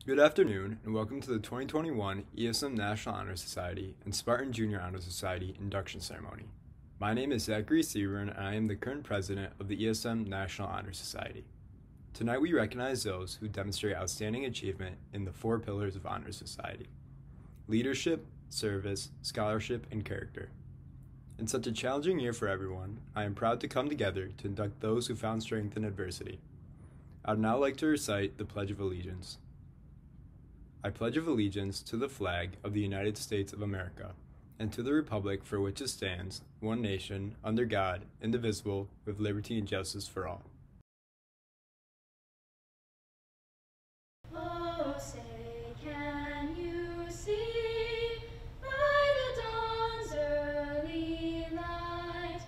Good afternoon, and welcome to the 2021 ESM National Honor Society and Spartan Junior Honor Society induction ceremony. My name is Zachary Seaburn, and I am the current president of the ESM National Honor Society. Tonight we recognize those who demonstrate outstanding achievement in the four pillars of Honor Society: leadership, service, scholarship, and character. In such a challenging year for everyone, I am proud to come together to induct those who found strength in adversity. I would now like to recite the Pledge of Allegiance. I pledge allegiance to the flag of the United States of America and to the republic for which it stands, one nation, under God, indivisible, with liberty and justice for all. Oh, say, can you see by the dawn's early light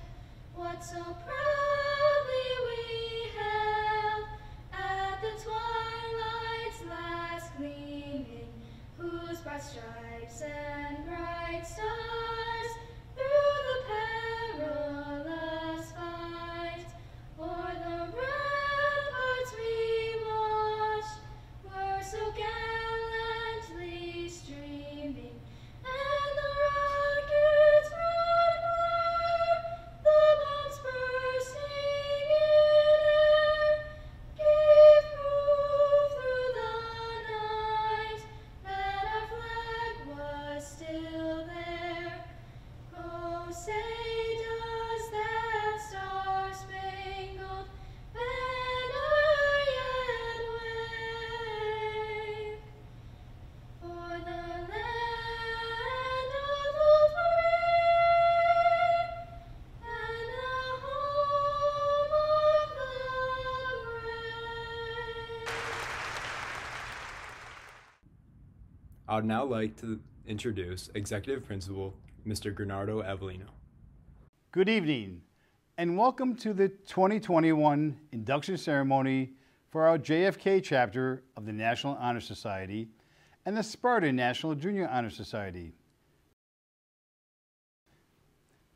what so proudly we hailed at the twilight's last gleaming, whose broad stripes and bright stars through the perilous fight o'er the ramparts we watched were so gallantly streaming, and the rocket's red glare, the bombs bursting in air, gave proof through the night that our flag was still there. Oh, say, does that star-spangled banner yet wave for the land of the free and the home of the brave? I would now like to introduce Executive Principal Mr. Granardo Avellino. Good evening, and welcome to the 2021 induction ceremony for our JFK chapter of the National Honor Society and the Spartan National Junior Honor Society.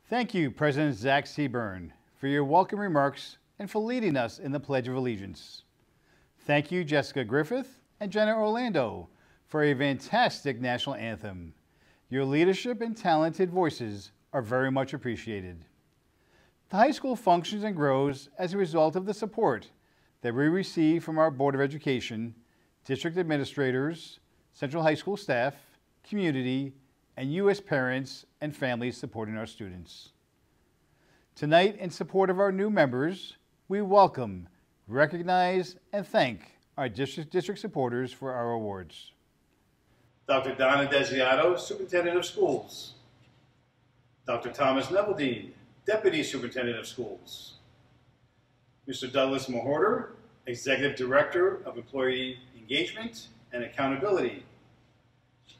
Thank you, President Zach Seaburn, for your welcome remarks and for leading us in the Pledge of Allegiance. Thank you, Jessica Griffith and Jenna Orlando, for a fantastic national anthem. Your leadership and talented voices are very much appreciated. The high school functions and grows as a result of the support that we receive from our Board of Education, district administrators, central high school staff, community, and U.S. parents and families supporting our students. Tonight, in support of our new members, we welcome, recognize, and thank our district supporters for our awards. Dr. Donna Desiato, Superintendent of Schools. Dr. Thomas Neveldine, Deputy Superintendent of Schools. Mr. Douglas Mahorter, Executive Director of Employee Engagement and Accountability.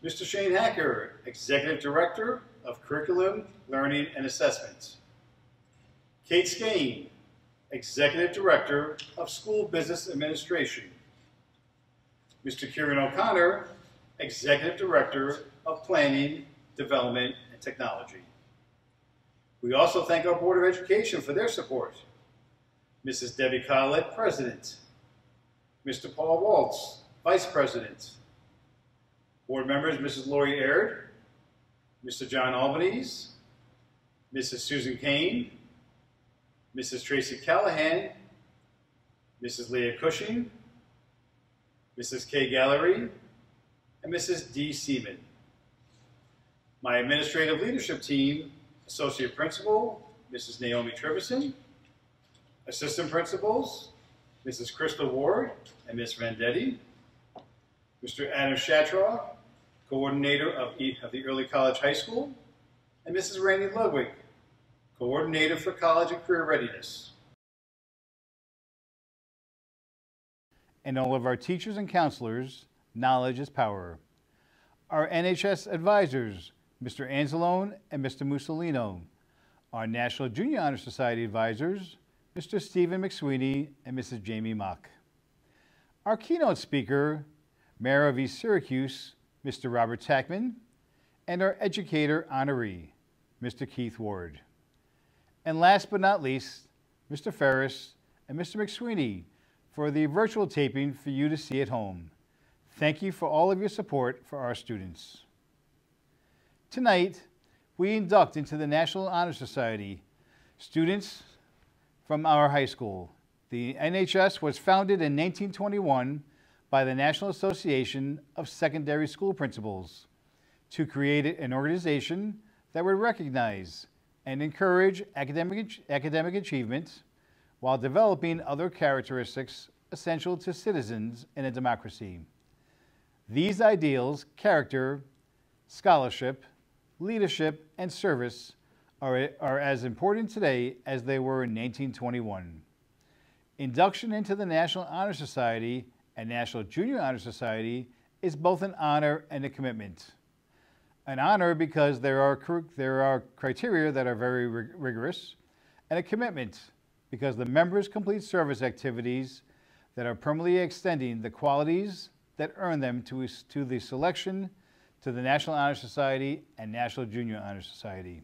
Mr. Shane Hacker, Executive Director of Curriculum, Learning, and Assessment. Kate Skane, Executive Director of School Business Administration. Mr. Kieran O'Connor, Executive Director of Planning, Development, and Technology. We also thank our Board of Education for their support. Mrs. Debbie Collett, President. Mr. Paul Waltz, Vice President. Board members, Mrs. Lori Aird, Mr. John Albanese, Mrs. Susan Kane, Mrs. Tracy Callahan, Mrs. Leah Cushing, Mrs. Kay Gallery, and Mrs. D. Seaman. My administrative leadership team, Associate Principal, Mrs. Naomi Trevison, Assistant Principals, Mrs. Crystal Ward and Ms. Vendetti, Mr. Adam Shatraw, Coordinator of the Early College High School, and Mrs. Randy Ludwig, Coordinator for College and Career Readiness. And all of our teachers and counselors, knowledge is power. Our NHS advisors, Mr. Anzalone and Mr. Mussolino. Our National Junior Honor Society advisors, Mr. Stephen McSweeney and Mrs. Jamie Mock. Our keynote speaker, Mayor of East Syracuse, Mr. Robert Tackman, and our educator honoree, Mr. Keith Ward. And last but not least, Mr. Ferris and Mr. McSweeney for the virtual taping for you to see at home. Thank you for all of your support for our students. Tonight, we induct into the National Honor Society students from our high school. The NHS was founded in 1921 by the National Association of Secondary School Principals to create an organization that would recognize and encourage academic achievement while developing other characteristics essential to citizens in a democracy. These ideals, character, scholarship, leadership, and service are as important today as they were in 1921. Induction into the National Honor Society and National Junior Honor Society is both an honor and a commitment. An honor because there are criteria that are very rigorous, and a commitment because the members complete service activities that are permanently extending the qualities that earn them to the selection to the National Honor Society and National Junior Honor Society.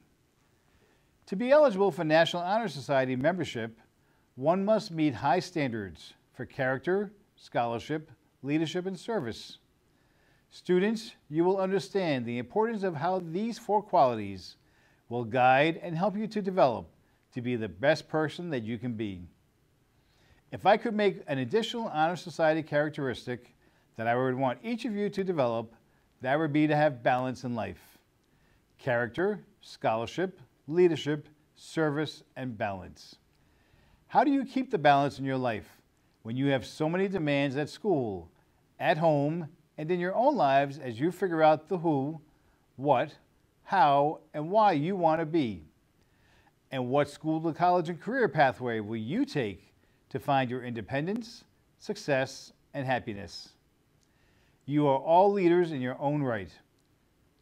To be eligible for National Honor Society membership, one must meet high standards for character, scholarship, leadership, and service. Students, you will understand the importance of how these four qualities will guide and help you to develop to be the best person that you can be. If I could make an additional Honor Society characteristic that I would want each of you to develop, that would be to have balance in life. Character, scholarship, leadership, service, and balance. How do you keep the balance in your life when you have so many demands at school, at home, and in your own lives as you figure out the who, what, how, and why you want to be? And what school to college and career pathway will you take to find your independence, success, and happiness? You are all leaders in your own right.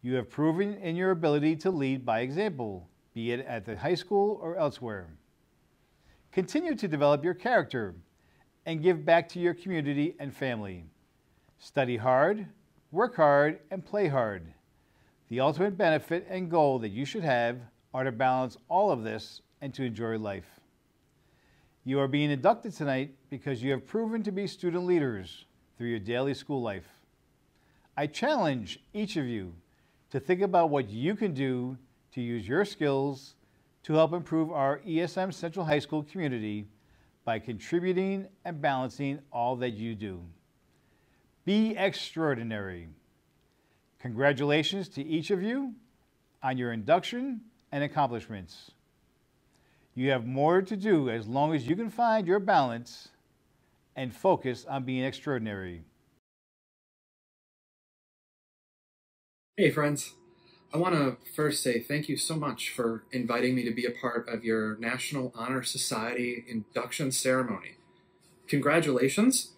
You have proven in your ability to lead by example, be it at the high school or elsewhere. Continue to develop your character and give back to your community and family. Study hard, work hard, and play hard. The ultimate benefit and goal that you should have are to balance all of this and to enjoy life. You are being inducted tonight because you have proven to be student leaders through your daily school life. I challenge each of you to think about what you can do to use your skills to help improve our ESM Central High School community by contributing and balancing all that you do. Be extraordinary. Congratulations to each of you on your induction and accomplishments. You have more to do as long as you can find your balance and focus on being extraordinary. Hey friends, I want to first say thank you so much for inviting me to be a part of your National Honor Society induction ceremony. Congratulations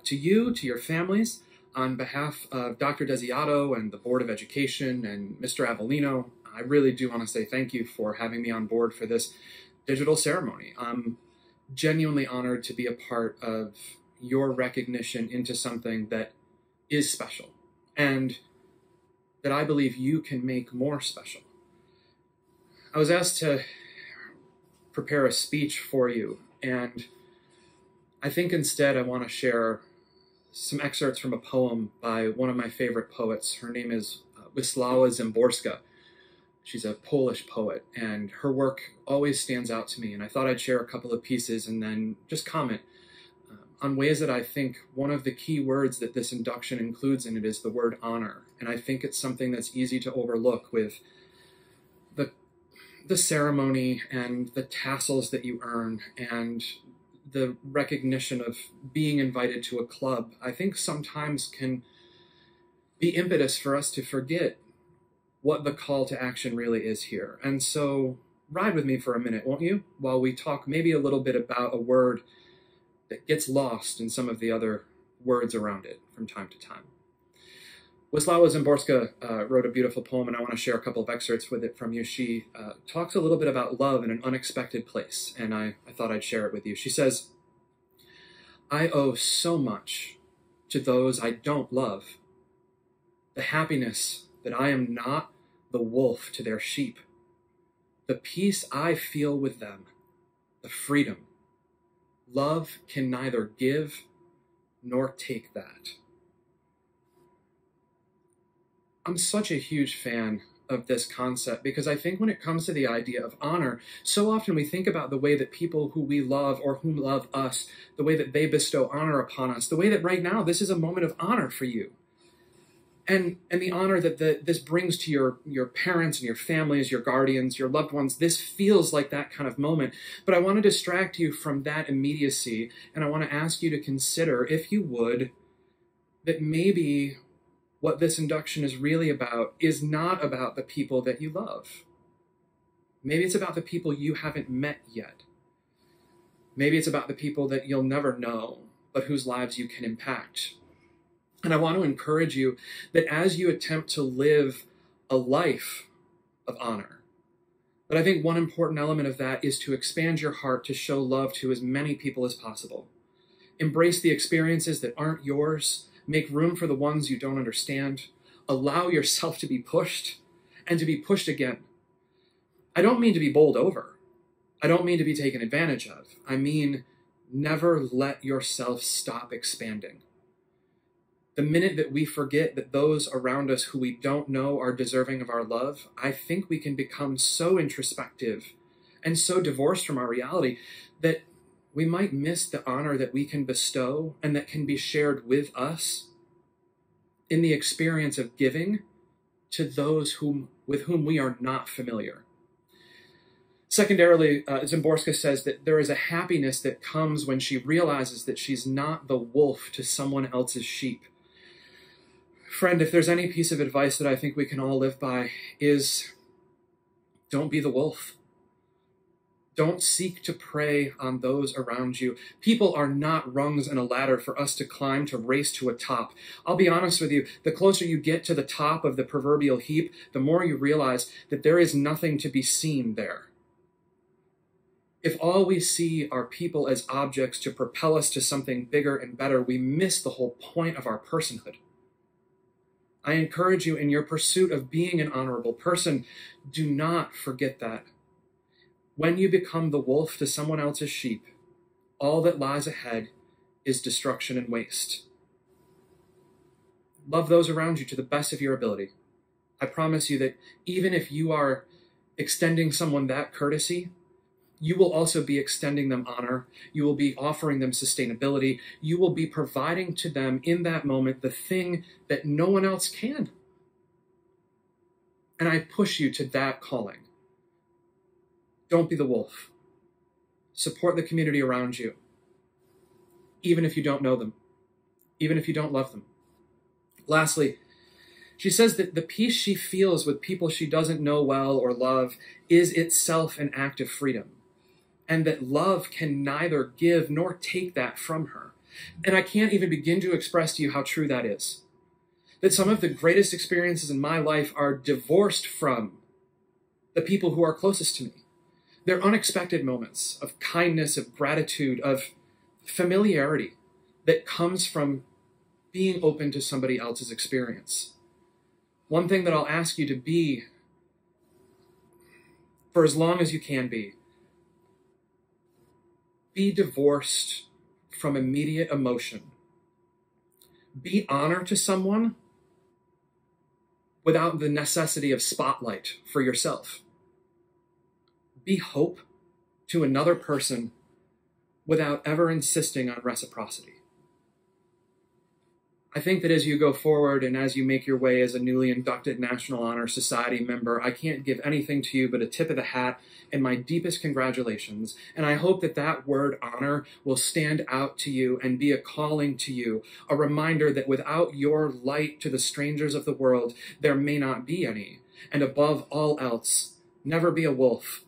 to you, to your families. On behalf of Dr. Desiato and the Board of Education and Mr. Avellino, I really do want to say thank you for having me on board for this digital ceremony. I'm genuinely honored to be a part of your recognition into something that is special and that I believe you can make more special. I was asked to prepare a speech for you, and I think instead I want to share some excerpts from a poem by one of my favorite poets. Her name is Wisława Szymborska. She's a Polish poet, and her work always stands out to me, and I thought I'd share a couple of pieces and then just comment on ways that I think one of the key words that this induction includes in it is the word honor. And I think it's something that's easy to overlook with the ceremony and the tassels that you earn and the recognition of being invited to a club. I think sometimes can be impetus for us to forget what the call to action really is here. And so ride with me for a minute, won't you? While we talk maybe a little bit about a word that gets lost in some of the other words around it from time to time. Wisława Szymborska wrote a beautiful poem, and I want to share a couple of excerpts with it from you. She talks a little bit about love in an unexpected place, and I thought I'd share it with you. She says, "I owe so much to those I don't love, the happiness that I am not the wolf to their sheep, the peace I feel with them, the freedom. Love can neither give nor take that. I'm such a huge fan of this concept because I think when it comes to the idea of honor, so often we think about the way that people who we love or whom love us, the way that they bestow honor upon us, the way that right now this is a moment of honor for you. And the honor that this brings to your parents and your families, your guardians, your loved ones, this feels like that kind of moment. But I want to distract you from that immediacy, and I want to ask you to consider, if you would, that maybe what this induction is really about is not about the people that you love. Maybe it's about the people you haven't met yet. Maybe it's about the people that you'll never know, but whose lives you can impact. And I want to encourage you that as you attempt to live a life of honor, but I think one important element of that is to expand your heart to show love to as many people as possible. Embrace the experiences that aren't yours. Make room for the ones you don't understand. Allow yourself to be pushed and to be pushed again. I don't mean to be bowled over. I don't mean to be taken advantage of. I mean, never let yourself stop expanding. The minute that we forget that those around us who we don't know are deserving of our love, I think we can become so introspective and so divorced from our reality that we might miss the honor that we can bestow and that can be shared with us in the experience of giving to those with whom we are not familiar. Secondarily, Zimborska says that there is a happiness that comes when she realizes that she's not the wolf to someone else's sheep. Friend, if there's any piece of advice that I think we can all live by is don't be the wolf. Don't seek to prey on those around you. People are not rungs in a ladder for us to climb to race to a top. I'll be honest with you, the closer you get to the top of the proverbial heap, the more you realize that there is nothing to be seen there. If all we see are people as objects to propel us to something bigger and better, we miss the whole point of our personhood. I encourage you in your pursuit of being an honorable person, do not forget that. When you become the wolf to someone else's sheep, all that lies ahead is destruction and waste. Love those around you to the best of your ability. I promise you that even if you are extending someone that courtesy, you will also be extending them honor. You will be offering them sustainability. You will be providing to them in that moment the thing that no one else can. And I push you to that calling. Don't be the wolf. Support the community around you, even if you don't know them, even if you don't love them. Lastly, she says that the peace she feels with people she doesn't know well or love is itself an act of freedom, and that love can neither give nor take that from her. And I can't even begin to express to you how true that is. That some of the greatest experiences in my life are divorced from the people who are closest to me. They're unexpected moments of kindness, of gratitude, of familiarity that comes from being open to somebody else's experience. One thing that I'll ask you to be, for as long as you can be divorced from immediate emotion. Be honor to someone without the necessity of spotlight for yourself. Be hope to another person without ever insisting on reciprocity. I think that as you go forward and as you make your way as a newly inducted National Honor Society member, I can't give anything to you but a tip of the hat and my deepest congratulations. And I hope that that word honor will stand out to you and be a calling to you, a reminder that without your light to the strangers of the world, there may not be any. And above all else, never be a wolf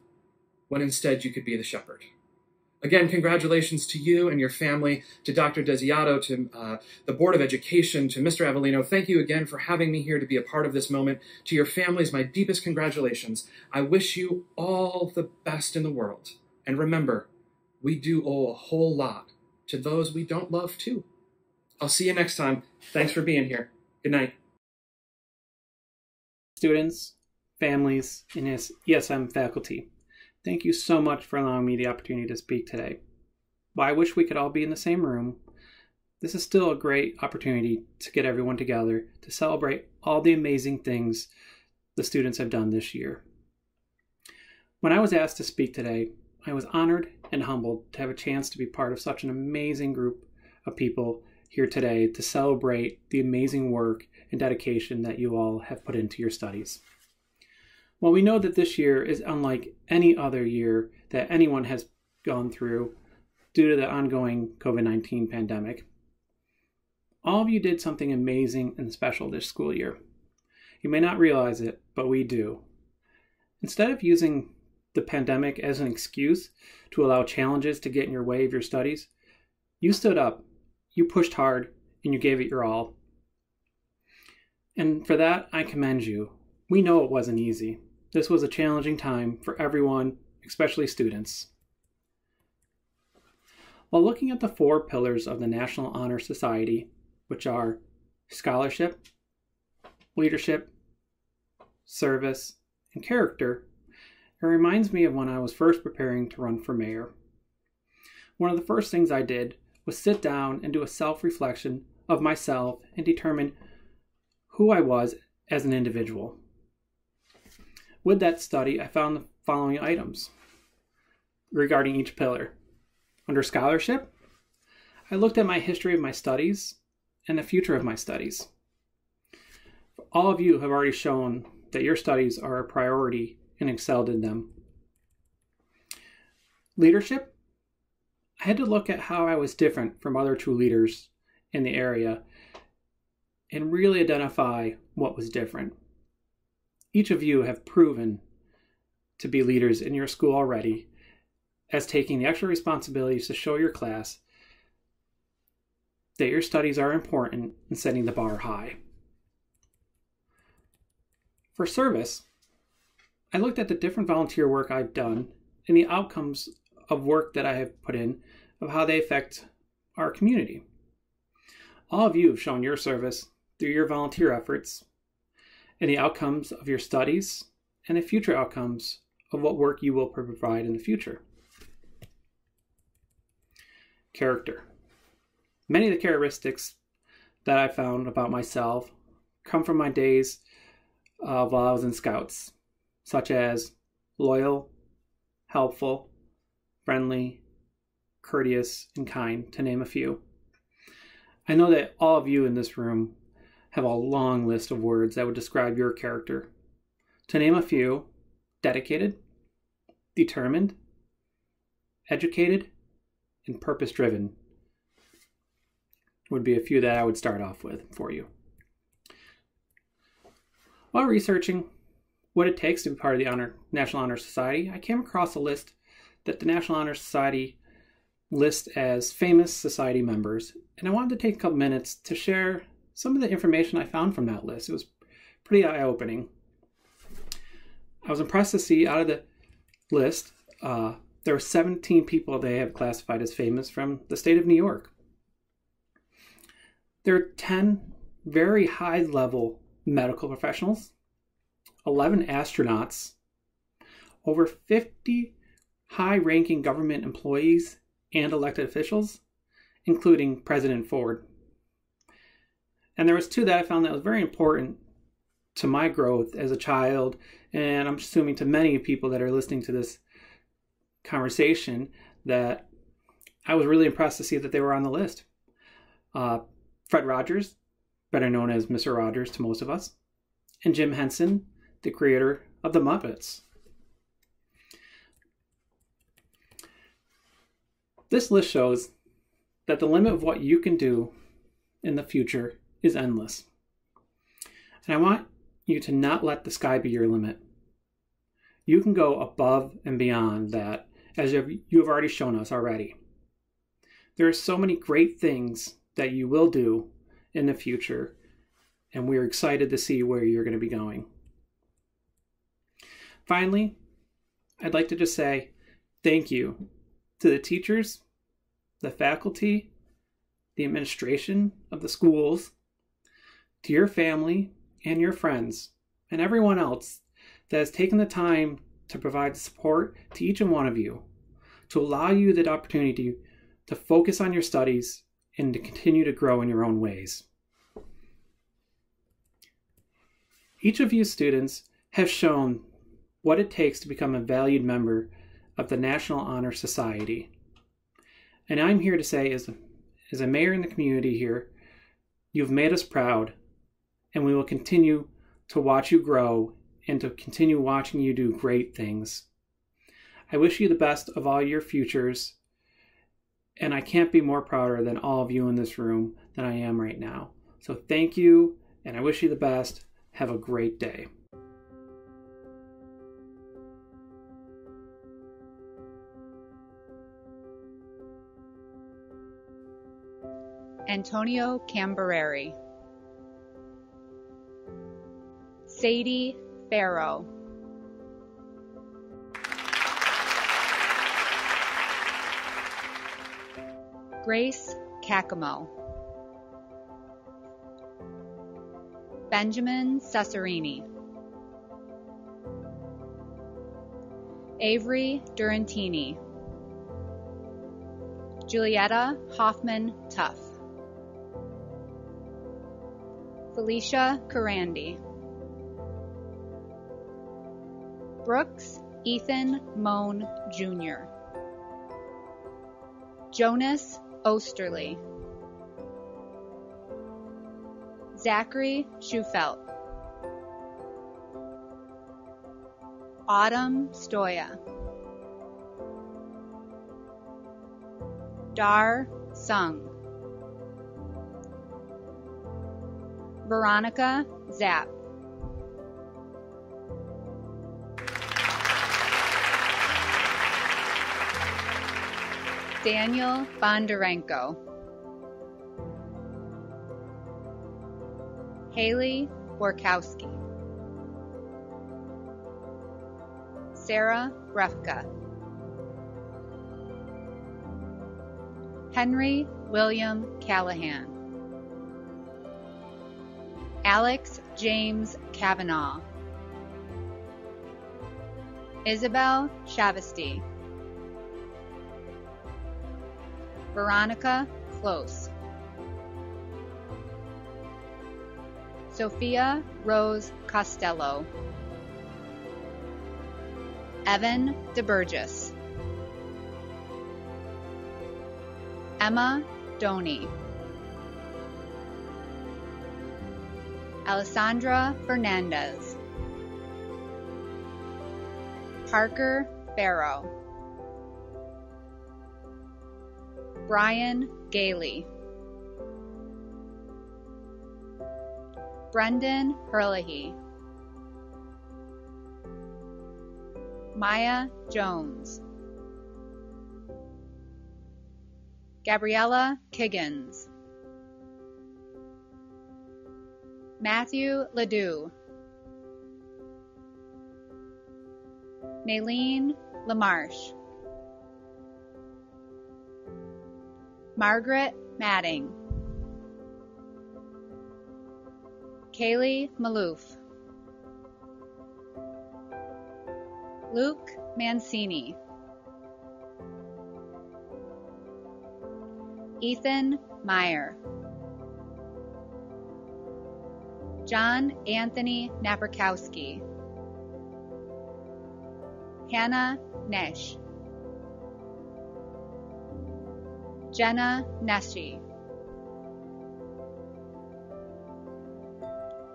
when instead you could be the shepherd. Again, congratulations to you and your family, to Dr. Desiato, to the Board of Education, to Mr. Avellino. Thank you again for having me here to be a part of this moment. To your families, my deepest congratulations. I wish you all the best in the world. And remember, we do owe a whole lot to those we don't love too. I'll see you next time. Thanks for being here. Good night. Students, families, and his ESM faculty, thank you so much for allowing me the opportunity to speak today. While I wish we could all be in the same room, this is still a great opportunity to get everyone together to celebrate all the amazing things the students have done this year. When I was asked to speak today, I was honored and humbled to have a chance to be part of such an amazing group of people here today to celebrate the amazing work and dedication that you all have put into your studies. While we know that this year is unlike any other year that anyone has gone through due to the ongoing COVID-19 pandemic, all of you did something amazing and special this school year. You may not realize it, but we do. Instead of using the pandemic as an excuse to allow challenges to get in your way of your studies, you stood up, you pushed hard, and you gave it your all. And for that, I commend you. We know it wasn't easy. This was a challenging time for everyone, especially students. While looking at the 4 pillars of the National Honor Society, which are scholarship, leadership, service, and character, it reminds me of when I was first preparing to run for mayor. One of the first things I did was sit down and do a self-reflection of myself and determine who I was as an individual. With that study, I found the following items regarding each pillar. Under scholarship, I looked at my history of my studies and the future of my studies. All of you have already shown that your studies are a priority and excelled in them. Leadership, I had to look at how I was different from other true leaders in the area and really identify what was different. Each of you have proven to be leaders in your school already, as taking the extra responsibilities to show your class that your studies are important and setting the bar high. For service, I looked at the different volunteer work I've done and the outcomes of work that I have put in of how they affect our community. All of you have shown your service through your volunteer efforts and the outcomes of your studies and the future outcomes of what work you will provide in the future. Character. Many of the characteristics that I found about myself come from my days while I was in Scouts, such as loyal, helpful, friendly, courteous, and kind, to name a few. I know that all of you in this room have a long list of words that would describe your character. To name a few, dedicated, determined, educated, and purpose-driven would be a few that I would start off with for you. While researching what it takes to be part of the National Honor Society, I came across a list that the National Honor Society lists as famous society members, and I wanted to take a couple minutes to share some of the information I found from that list. It was pretty eye-opening. I was impressed to see out of the list, there were 17 people they have classified as famous from the state of New York. There are 10 very high-level medical professionals, 11 astronauts, over 50 high-ranking government employees and elected officials, including President Ford. And there was 2 that I found that was very important to my growth as a child, and I'm assuming to many people that are listening to this conversation, that I was really impressed to see that they were on the list. Fred Rogers, better known as Mr. Rogers to most of us, and Jim Henson, the creator of the Muppets. This list shows that the limit of what you can do in the future is endless. And I want you to not let the sky be your limit. You can go above and beyond that, as you have already shown us already. There are so many great things that you will do in the future, and we're excited to see where you're going to be going. Finally, I'd like to just say thank you to the teachers, the faculty, the administration of the schools, to your family and your friends, and everyone else that has taken the time to provide support to each and one of you, to allow you the opportunity to focus on your studies and to continue to grow in your own ways. Each of you students have shown what it takes to become a valued member of the National Honor Society. And I'm here to say, as a mayor in the community here, you've made us proud, and we will continue to watch you grow and to continue watching you do great things. I wish you the best of all your futures, and I can't be more prouder than all of you in this room than I am right now. So thank you, and I wish you the best. Have a great day. Antonio Cambereri, Sadie Farrow, Grace Cacamo, Benjamin Cesarini, Avery Durantini, Julietta Hoffman Tuff, Felicia Carandi, Brooks Ethan Moan Jr., Jonas Osterly, Zachary Schufelt, Autumn Stoya, Dar Sung, Veronica Zapp, Daniel Bondarenko, Haley Borkowski, Sarah Brefka, Henry William Callahan, Alex James Kavanaugh, Isabel Shavasty, Veronica Close, Sophia Rose Costello, Evan DeBurgess, Emma Doney, Alessandra Fernandez, Parker Farrow, Brian Gailey, Brendan Herlihy, Maya Jones, Gabriella Kiggins, Matthew Ledoux, Naylene Lamarche, Margaret Madding, Kaylee Maloof, Luke Mancini, Ethan Meyer, John Anthony Naprikowski, Hannah Nesh, Jenna Neshi,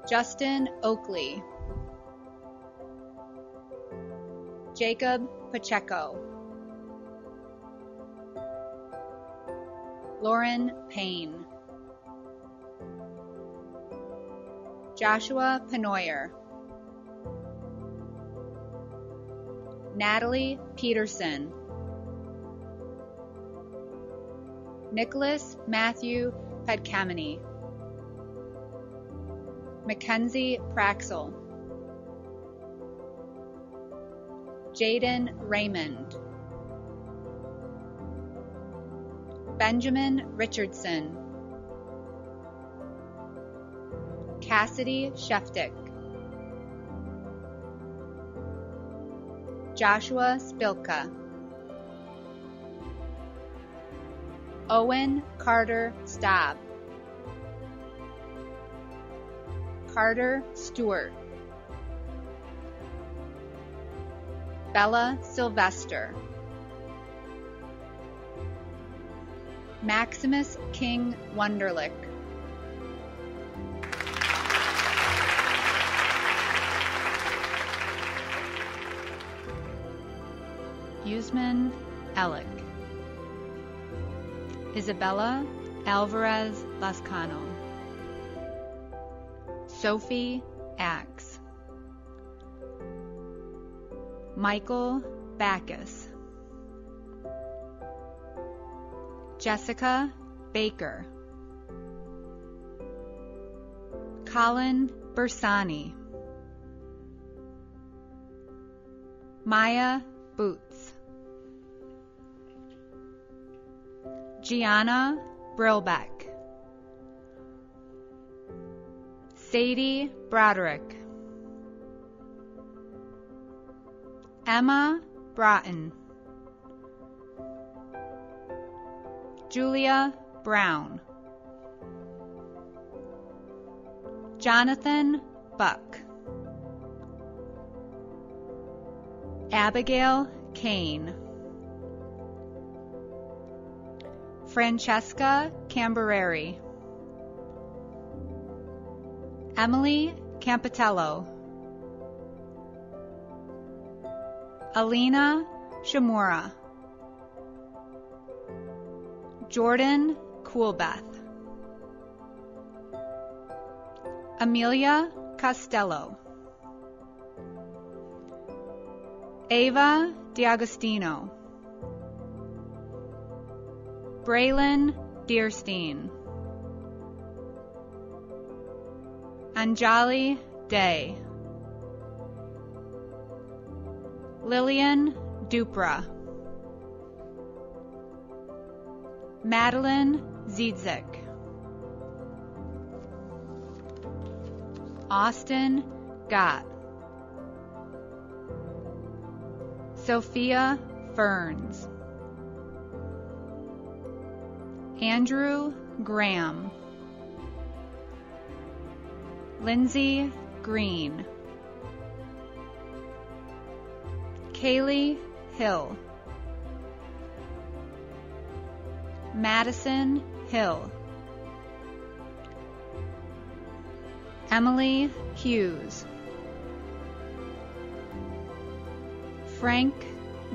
Justin Oakley, Jacob Pacheco, Lauren Payne, Joshua Penoyer, Natalie Peterson, Nicholas Matthew Pedcamini, Mackenzie Praxel, Jaden Raymond, Benjamin Richardson, Cassidy Sheftick, Joshua Spilka, Owen Carter Staub, Carter Stewart, Bella Sylvester, Maximus King Wunderlich, Usman Ellick, Isabella Alvarez Lascano, Sophie Axe, Michael Backus, Jessica Baker, Colin Bersani, Maya Boots, Gianna Brilbeck, Sadie Broderick, Emma Broughton, Julia Brown, Jonathan Buck, Abigail Kane, Francesca Cambereri, Emily Campitello, Alina Shimura, Jordan Coolbeth, Amelia Costello, Ava D'Agostino, Braylon Deerstein, Anjali Day, Lillian Dupra, Madeline Ziedzik, Austin Gott, Sophia Ferns, Andrew Graham, Lindsay Green, Kaylee Hill, Madison Hill, Emily Hughes, Frank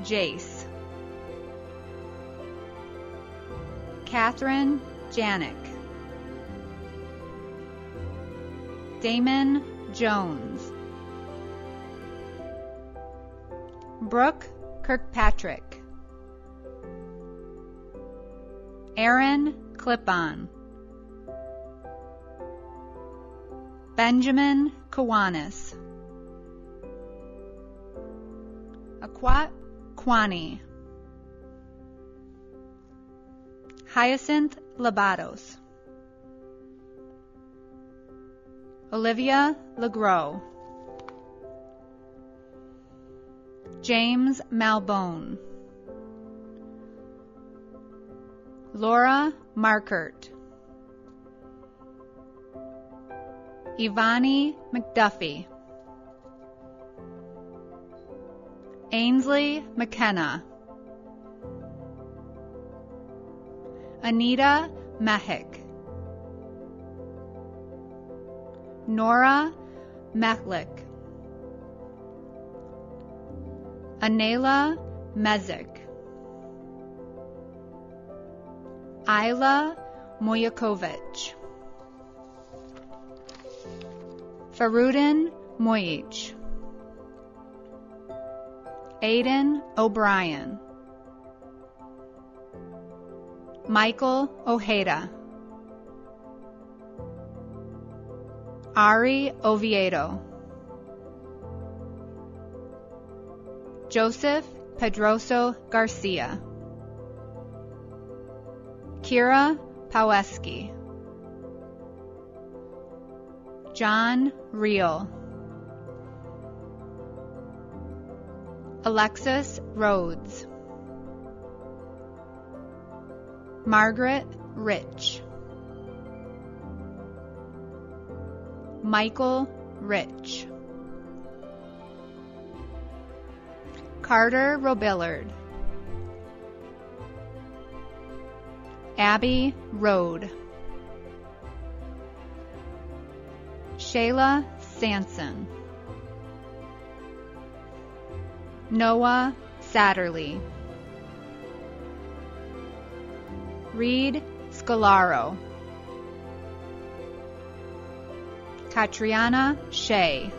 Jace, Catherine Janik, Damon Jones, Brooke Kirkpatrick, Aaron Clipon, Benjamin Kiwanis, Akwat Kwani, Hyacinth Labados, Olivia Legros, James Malbone, Laura Markert, Ivani McDuffie, Ainsley McKenna, Anita Mehik, Nora Mechlik, Anela Mezik, Isla Mojakovic, Farudin Moyich, Aiden O'Brien, Michael Ojeda, Ari Oviedo, Joseph Pedroso Garcia, Kira Paweski, John Reel, Alexis Rhodes, Margaret Rich, Michael Rich, Carter Robillard, Abby Rode, Shayla Sanson, Noah Satterley, Reed Scalaro, Katriana Shea,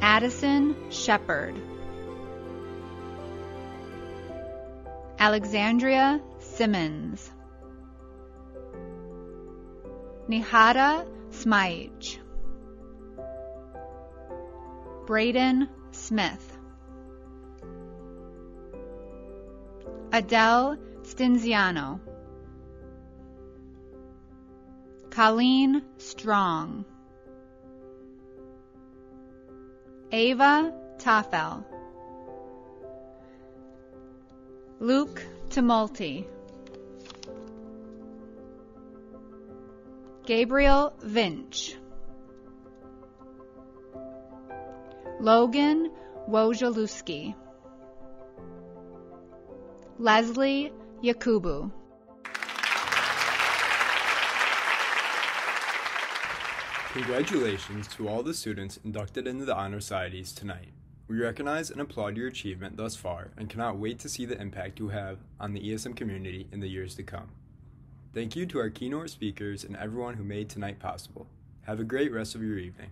Addison Shepard, Alexandria Simmons, Nihada Smaich, Braden Smith, Adele Stinziano, Colleen Strong, Ava Toffel, Luke Tumulty, Gabriel Vinch, Logan Wojciechowski, Leslie Yakubu. Congratulations to all the students inducted into the Honor Societies tonight. We recognize and applaud your achievement thus far and cannot wait to see the impact you have on the ESM community in the years to come. Thank you to our keynote speakers and everyone who made tonight possible. Have a great rest of your evening.